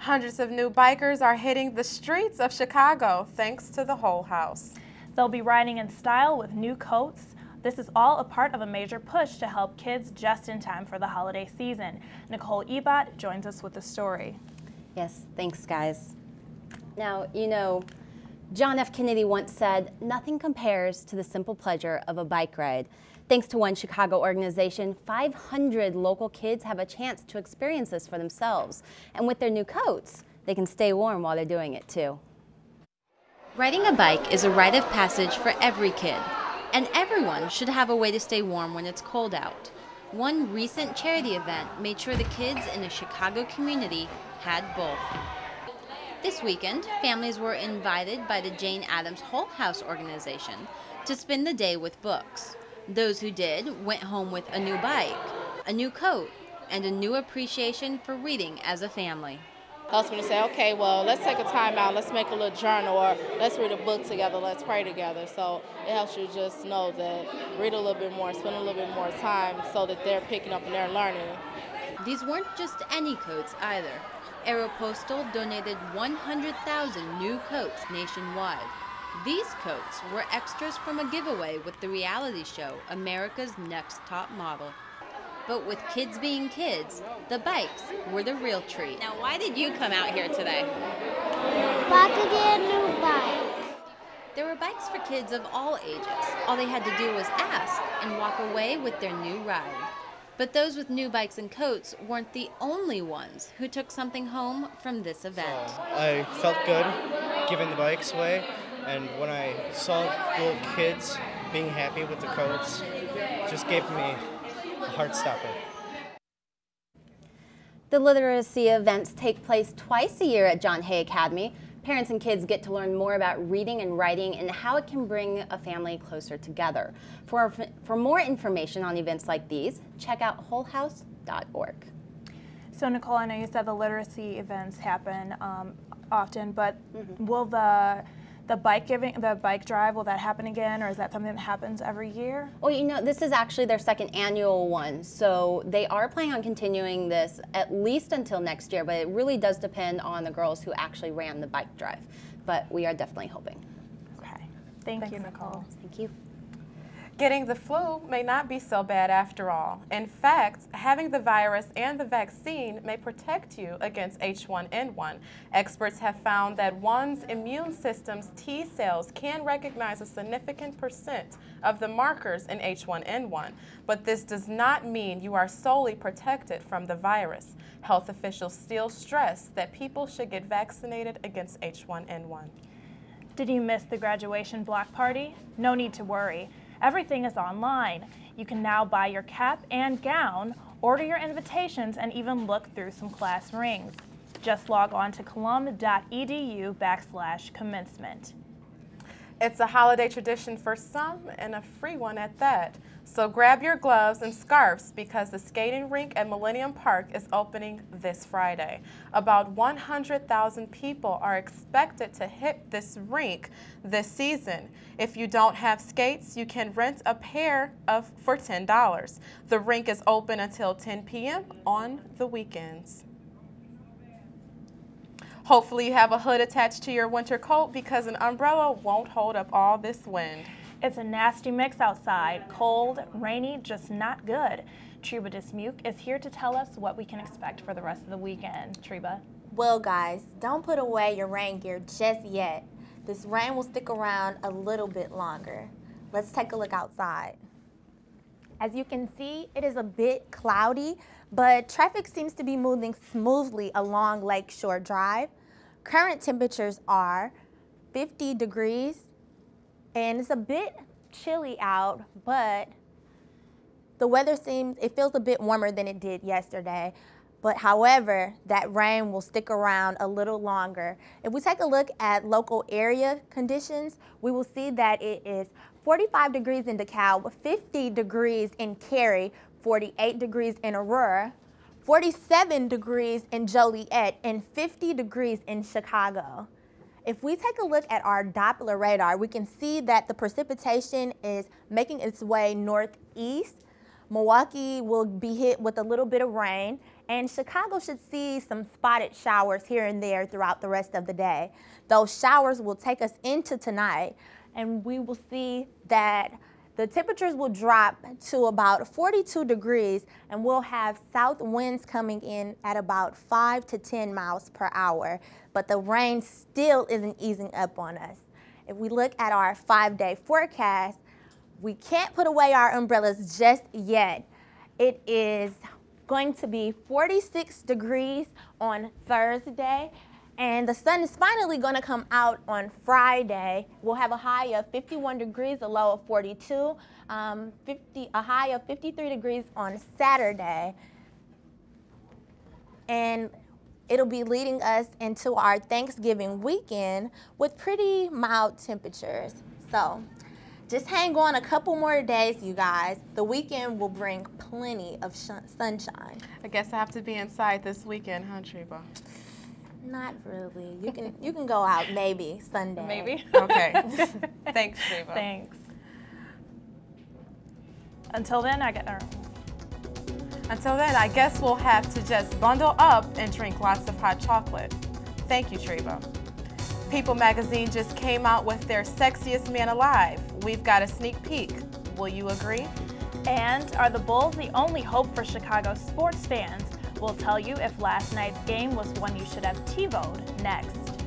Hundreds of new bikers are hitting the streets of Chicago thanks to the Whole House. They'll be riding in style with new coats. This is all a part of a major push to help kids just in time for the holiday season. Nicole Ebot joins us with the story. Yes, thanks guys. Now, you know, John F. Kennedy once said, "Nothing compares to the simple pleasure of a bike ride." Thanks to one Chicago organization, 500 local kids have a chance to experience this for themselves. And with their new coats, they can stay warm while they're doing it too. Riding a bike is a rite of passage for every kid, and everyone should have a way to stay warm when it's cold out. One recent charity event made sure the kids in a Chicago community had both. This weekend, families were invited by the Jane Addams Whole House organization to spend the day with books. Those who did went home with a new bike, a new coat, and a new appreciation for reading as a family. Helps me to say, okay, well, let's take a time out, let's make a little journal, or let's read a book together, let's pray together. So it helps you just know that read a little bit more, spend a little bit more time so that they're picking up and they're learning. These weren't just any coats either. Aeropostal donated 100,000 new coats nationwide. These coats were extras from a giveaway with the reality show America's Next Top Model. But with kids being kids, the bikes were the real treat. Now, why did you come out here today? About to get a new bike. There were bikes for kids of all ages. All they had to do was ask and walk away with their new ride. But those with new bikes and coats weren't the only ones who took something home from this event. I felt good giving the bikes away, and when I saw little kids being happy with the coats, it just gave me a heart stopper. The literacy events take place twice a year at John Hay Academy. Parents and kids get to learn more about reading and writing and how it can bring a family closer together. For more information on events like these, check out wholehouse.org. So Nicole, I know you said the literacy events happen often, but will the bike drive, will that happen again, or is that something that happens every year? Well, you know, this is actually their second annual one, so they are planning on continuing this at least until next year, but it really does depend on the girls who actually ran the bike drive. But we are definitely hoping. Okay. Thanks, you, Nicole. Thank you. Getting the flu may not be so bad after all. In fact, having the virus and the vaccine may protect you against H1N1. Experts have found that one's immune system's T cells can recognize a significant percent of the markers in H1N1, but this does not mean you are solely protected from the virus. Health officials still stress that people should get vaccinated against H1N1. Did you miss the graduation block party? No need to worry. Everything is online. You can now buy your cap and gown, order your invitations, and even look through some class rings. Just log on to colum.edu/commencement. It's a holiday tradition for some and a free one at that. So grab your gloves and scarves because the skating rink at Millennium Park is opening this Friday. About 100,000 people are expected to hit this rink this season. If you don't have skates, you can rent a pair for $10. The rink is open until 10 p.m. on the weekends. Hopefully you have a hood attached to your winter coat because an umbrella won't hold up all this wind. It's a nasty mix outside. Cold, rainy, just not good. Treba Dismuke is here to tell us what we can expect for the rest of the weekend. Treba. Well, guys, don't put away your rain gear just yet. This rain will stick around a little bit longer. Let's take a look outside. As you can see, it is a bit cloudy, but traffic seems to be moving smoothly along Lakeshore Drive. Current temperatures are 50 degrees, and it's a bit chilly out, but the weather it feels a bit warmer than it did yesterday. But however, that rain will stick around a little longer. If we take a look at local area conditions, we will see that it is 45 degrees in DeKalb, 50 degrees in Cary, 48 degrees in Aurora, 47 degrees in Joliet, and 50 degrees in Chicago. If we take a look at our Doppler radar, we can see that the precipitation is making its way northeast. Milwaukee will be hit with a little bit of rain, And Chicago should see some spotted showers here and there throughout the rest of the day. Those showers will take us into tonight, and we will see that the temperatures will drop to about 42 degrees, and we'll have south winds coming in at about 5 to 10 miles per hour. But the rain still isn't easing up on us. If we look at our 5-day forecast, we can't put away our umbrellas just yet. It is going to be 46 degrees on Thursday, and the sun is finally going to come out on Friday. We'll have a high of 51 degrees, a low of 42, a high of 53 degrees on Saturday. And it'll be leading us into our Thanksgiving weekend with pretty mild temperatures. So just hang on a couple more days, you guys. The weekend will bring plenty of sunshine. I guess I have to be inside this weekend, huh, Treva? Not really. You can go out maybe Sunday. Maybe? Okay. Thanks, Treva. Thanks. Until then, I guess we'll have to just bundle up and drink lots of hot chocolate. Thank you, Treva. People magazine just came out with their sexiest man alive. We've got a sneak peek. Will you agree? And are the Bulls the only hope for Chicago sports fans? We'll tell you if last night's game was one you should have TiVo'd next.